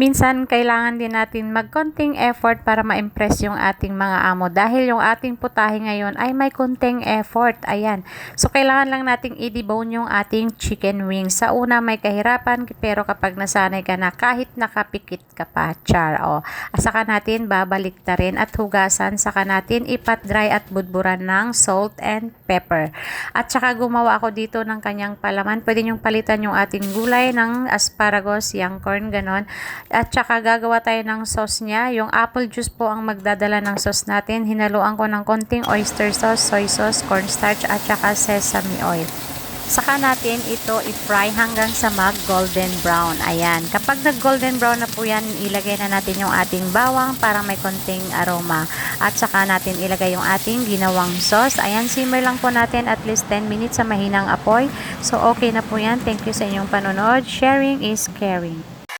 Minsan, kailangan din natin magkonting effort para ma-impress yung ating mga amo dahil yung ating putahe ngayon ay may konting effort. Ayan. So, kailangan lang nating i-debone yung ating chicken wings. Sa una, may kahirapan pero kapag nasanay ka na kahit nakapikit ka pa, char. O, saka natin babalik ta rin at hugasan. Saka natin ipat-dry at budburan ng salt and pepper. At saka gumawa ako dito ng kanyang palaman. Pwede nyong palitan yung ating gulay ng asparagus, young corn, ganon. At saka gagawa tayo ng sauce niya. Yung apple juice po ang magdadala ng sauce natin. Hinaluan ko ng konting oyster sauce, soy sauce, cornstarch at saka sesame oil. Saka natin ito i-fry hanggang sa mag-golden brown. Ayan. Kapag nag-golden brown na po yan, ilagay na natin yung ating bawang para may konting aroma. At saka natin ilagay yung ating ginawang sauce. Ayan, simmer lang po natin at least 10 minutes sa mahinang apoy. So, okay na po yan. Thank you sa inyong panonood. Sharing is caring.